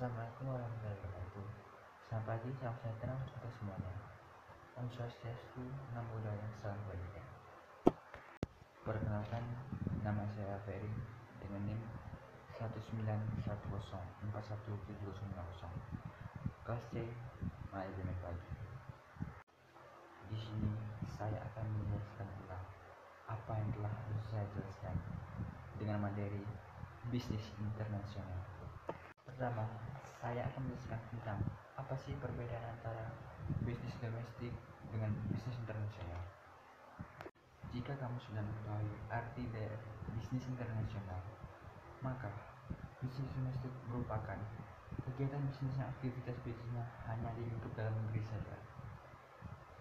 Assalamualaikum warahmatullahi wabarakatuh. Selamat pagi, salam sejahtera untuk semuanya. Om Swastiastu, Namo Buddhaya, salam kebajikan. Perkenalkan, nama saya Ferry dengan NIM 191041700. Kelas C, manajemen pagi. Di sini saya akan menjelaskan tentang apa yang telah saya jelaskan dengan materi bisnis internasional. Pertama, saya akan menjelaskan tentang apa sih perbedaan antara bisnis domestik dengan bisnis internasional. Jika kamu sudah mengetahui arti dari bisnis internasional, maka bisnis domestik merupakan kegiatan bisnis yang aktivitas bisnisnya hanya di lingkup dalam negeri saja.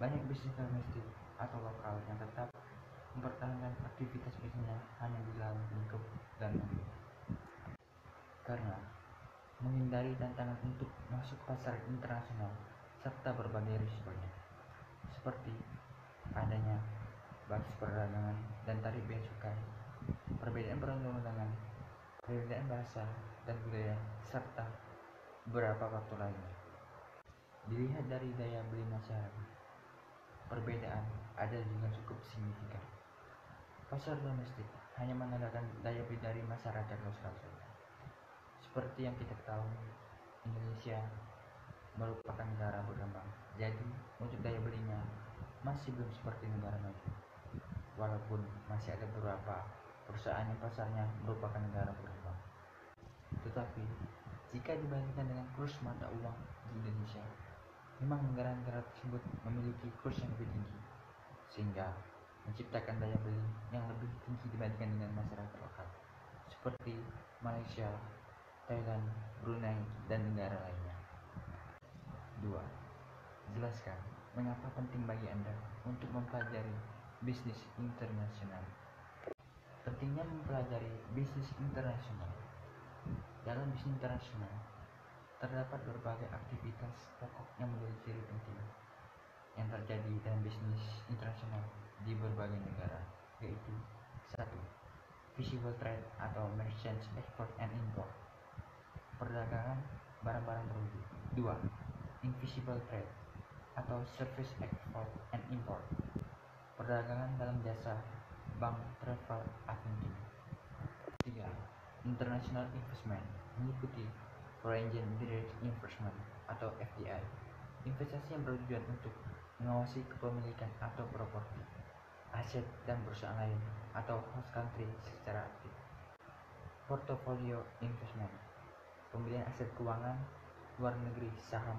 Banyak bisnis domestik atau lokal yang tetap mempertahankan aktivitas bisnisnya hanya di dalam lingkup dalam negeri. Karena menghindari tantangan untuk masuk pasar internasional serta berbagai risikonya, seperti adanya batas perdagangan dan tarif bea cukai, perbedaan perundang-undangan, perbedaan bahasa dan budaya, serta beberapa faktor lainnya. Dilihat dari daya beli masyarakat, perbedaan ada juga cukup signifikan. Pasar domestik hanya mengandalkan daya beli dari masyarakat lokal saja. Seperti yang kita ketahui, Indonesia merupakan negara berkembang, jadi untuk daya belinya masih belum seperti negara maju. Walaupun masih ada beberapa perusahaan yang pasarnya merupakan negara berkembang. Tetapi jika dibandingkan dengan kurs mata uang di Indonesia, memang negara-negara tersebut memiliki kurs yang lebih tinggi, sehingga menciptakan daya beli yang lebih tinggi dibandingkan dengan masyarakat lokal, seperti Malaysia, Thailand, Brunei, dan negara lainnya. 2. Jelaskan mengapa penting bagi Anda untuk mempelajari bisnis internasional. Pentingnya mempelajari bisnis internasional. Dalam bisnis internasional, terdapat berbagai aktivitas pokok yang menjadi ciri penting yang terjadi dalam bisnis internasional di berbagai negara, yaitu 1. Visible trade atau merchant export and import, perdagangan barang-barang berwujud. 2. Invisible trade atau service export and import, perdagangan dalam jasa, bank, travel, accounting. 3. International investment meliputi foreign direct investment atau FDI, investasi yang bertujuan untuk mengawasi kepemilikan atau properti, aset dan perusahaan lain atau host country secara aktif. Portfolio investment, pembelian aset keuangan luar negeri, saham,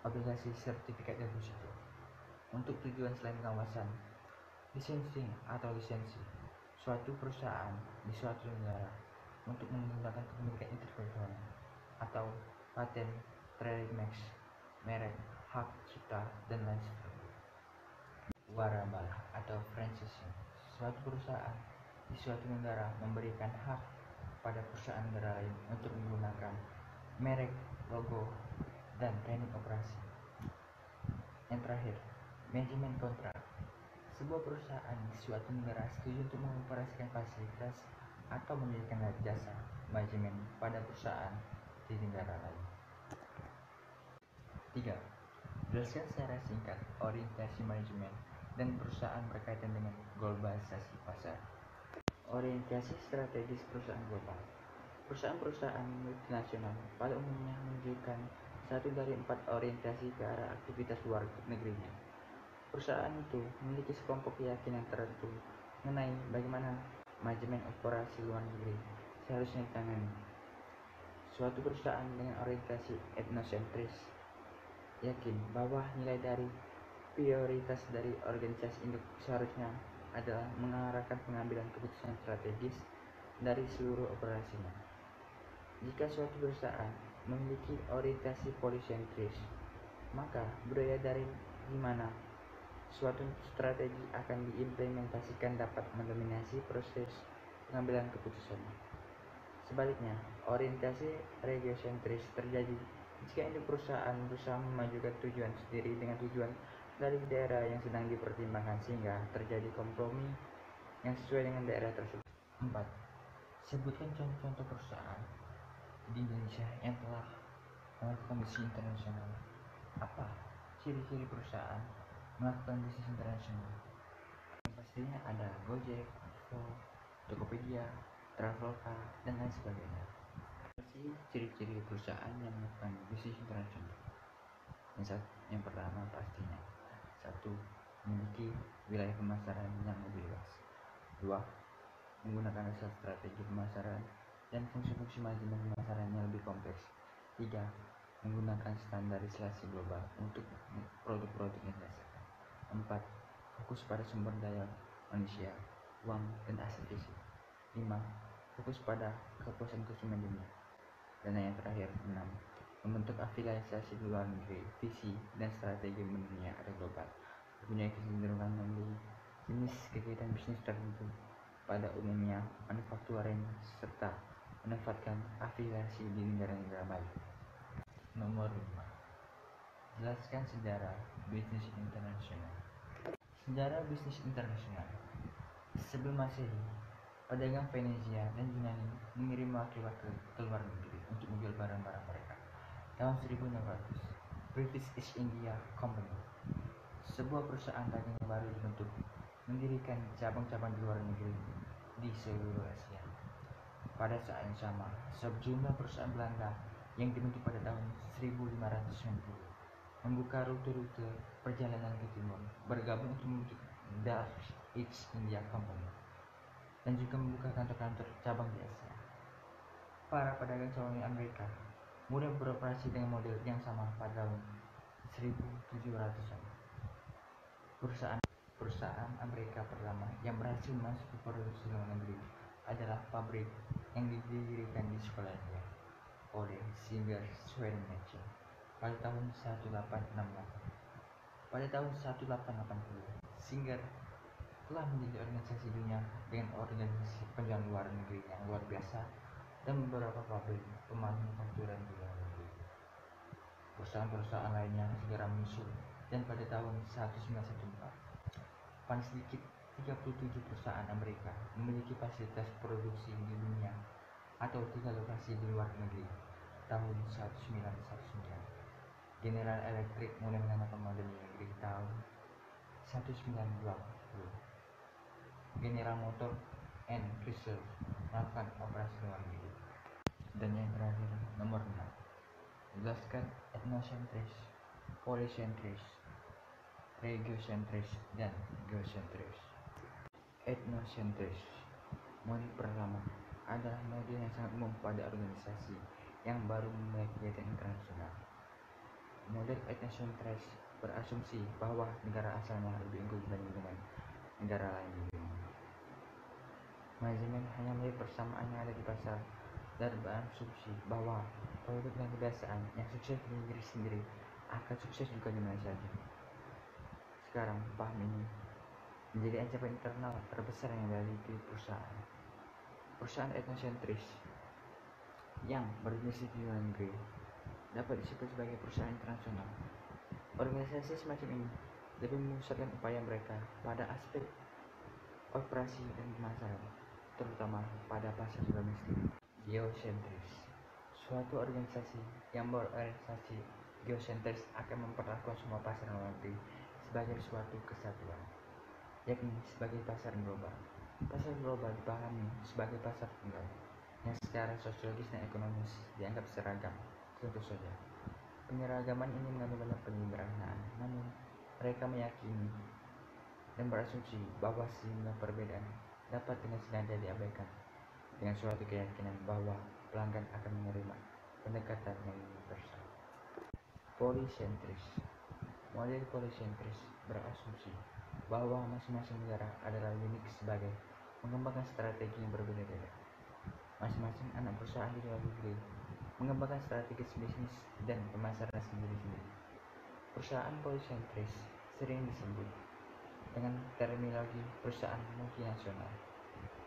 obligasi, sertifikat deposito untuk tujuan selain pengawasan. Licensing atau lisensi suatu perusahaan di suatu negara untuk menggunakan kepemilikan intelektual atau paten, trademark, merek, hak cipta, dan lain sebagainya. Warabah atau franchising, suatu perusahaan di suatu negara memberikan hak pada perusahaan negara lain untuk menggunakan merek, logo, dan teknik operasi. Yang terakhir, manajemen kontrak. Sebuah perusahaan di suatu negara setuju untuk mengoperasikan fasilitas atau memberikan jasa manajemen pada perusahaan di negara lain. 3. Jelaskan secara singkat orientasi manajemen dan perusahaan berkaitan dengan globalisasi pasar. Orientasi strategis perusahaan global. Perusahaan-perusahaan multinasional pada umumnya menunjukkan satu dari 4 orientasi ke arah aktivitas luar negerinya. Perusahaan itu memiliki sekelompok keyakinan tertentu mengenai bagaimana manajemen operasi luar negeri seharusnya ditangani. Suatu perusahaan dengan orientasi etnosentris yakin bahwa nilai dari prioritas dari organisasi induk seharusnya adalah mengarahkan pengambilan keputusan strategis dari seluruh operasinya. Jika suatu perusahaan memiliki orientasi polisentris, maka budaya dari di mana suatu strategi akan diimplementasikan dapat mendominasi proses pengambilan keputusan. Sebaliknya, orientasi regiosentris terjadi jika induk perusahaan berusaha memajukan tujuan sendiri dengan tujuan dari daerah yang sedang dipertimbangkan sehingga terjadi kompromi yang sesuai dengan daerah tersebut. 4. Sebutkan contoh-contoh perusahaan di Indonesia yang telah melakukan bisnis internasional. Apa ciri-ciri perusahaan melakukan bisnis internasional? Pastinya ada Gojek, Gofood, Tokopedia, Traveloka, dan lain sebagainya. Ciri-ciri perusahaan yang melakukan bisnis internasional. Yang pertama pastinya, satu, memiliki wilayah pemasaran yang lebih luas. Dua, menggunakan asas strategi pemasaran dan fungsi-fungsi manajemen pemasaran yang lebih kompleks. Tiga, menggunakan standarisasi global untuk produk-produk yang dihasilkan. Empat, fokus pada sumber daya manusia, uang, dan aset fisik. Lima, fokus pada kepuasan konsumen dunia. Dan yang terakhir, 6. Membentuk afiliasi di luar negeri, visi dan strategi mendunia atau global. Mempunyai kecenderungan membeli jenis kegiatan bisnis tertentu, pada umumnya manufacturing, serta menempatkan afiliasi di negara-negara maju. Nomor 5. Jelaskan sejarah bisnis internasional. Sejarah bisnis internasional. Sebelum Masehi, pedagang Venesia dan Yunani mengirim wakil-wakil ke luar negeri untuk menjual barang-barang mereka. Tahun 1600, British East India Company, sebuah perusahaan dagang yang baru dibentuk, mendirikan cabang-cabang di luar negeri di seluruh Asia. Pada saat yang sama, sejumlah perusahaan Belanda yang dibentuk pada tahun 1590 membuka rute-rute perjalanan ke timur, bergabung untuk membentuk Dutch East India Company, dan juga membuka kantor-kantor cabang di Asia. Para pedagang koloni Amerika mulai beroperasi dengan model yang sama pada tahun 1700-an. Perusahaan Amerika pertama yang berhasil masuk ke produksi luar negeri adalah pabrik yang didirikan di Skotlandia oleh Singer Sewing Machine pada tahun 1868. Pada tahun 1880, Singer telah menjadi organisasi dunia dengan organisasi penjualan luar negeri yang luar biasa dan beberapa pabrik pemanufakturan di luar negeri. Perusahaan-perusahaan lainnya segera menyusul, dan pada tahun 1914, paling sedikit 37 perusahaan Amerika memiliki fasilitas produksi di dunia atau 3 lokasi di luar negeri. Tahun 1919, General Electric mulai menanamkan model di negeri. Tahun 1920, General Motors and Chrysler melakukan operasi luar negeri. Dan yang terakhir, nomor 6. Jelaskan etnosentris, polisentris, regiosentris, dan geosentris. Etnosentris, model pertama, adalah model yang sangat umum pada organisasi yang baru memulai kegiatan internasional. Model etnosentris berasumsi bahwa negara asalnya lebih unggul dibanding dengan negara lain di dunia. Manajemen hanya melihat persamaan yang ada di pasar dan berasumsi bahwa produk dan kebiasaan yang sukses di negeri sendiri akan sukses juga di mana saja. Sekarang, paham ini menjadi ancaman internal terbesar yang ada di perusahaan. Perusahaan etnosentris yang berbisnis di luar negeri dapat disebut sebagai perusahaan internasional. Organisasi semacam ini lebih memusatkan upaya mereka pada aspek operasi dan pemasaran, terutama pada pasar domestik. Geosentris, suatu organisasi yang berorientasi geosentris akan memperlakukan semua pasar luar negeri sebagai suatu kesatuan, yakni sebagai pasar global. Pasar global dipahami sebagai pasar tunggal yang secara sosiologis dan ekonomis dianggap seragam. Tentu saja, penyeragaman ini mengandung banyak penyederhanaan, namun mereka meyakini dan berasumsi bahwa sejumlah perbedaan dapat dengan sengaja diabaikan dengan suatu keyakinan bahwa pelanggan akan menerima pendekatan yang universal. Polisentris, model polisentris berasumsi bahwa masing-masing negara adalah unik sebagai mengembangkan strategi yang berbeda-beda. Masing-masing anak perusahaan di luar negeri mengembangkan strategi bisnis dan pemasaran sendiri-sendiri. Perusahaan polisentris sering disebut dengan terminologi perusahaan multinasional.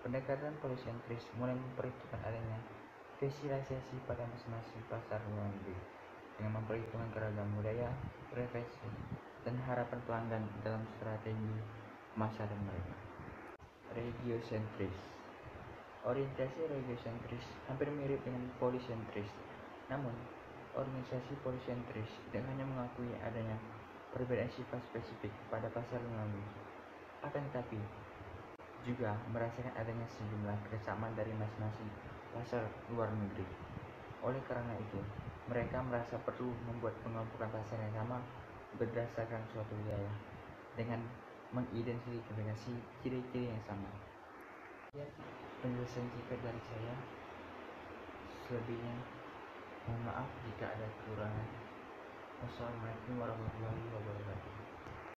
Pendekatan polisentris mulai memperhitungkan adanya spesialisasi pada masing-masing pasar luar negeri dengan memperhitungkan keragaman budaya, preferensi, dan harapan pelanggan dalam strategi pemasaran mereka. Regiosentris, orientasi regiosentris hampir mirip dengan polisentris, namun organisasi polisentris dengan hanya mengakui adanya perbedaan sifat spesifik pada pasar melalui, akan tetapi juga merasakan adanya sejumlah kesamaan dari masing-masing pasar luar negeri. Oleh karena itu, mereka merasa perlu membuat pengelompokan pasar yang sama berdasarkan suatu wilayah dengan mengidentifikasi ciri-ciri yang sama. Ya, penjelasan singkat dari saya. Selebihnya, mohon maaf jika ada kekurangan. Wassalamualaikum warahmatullahi wabarakatuh.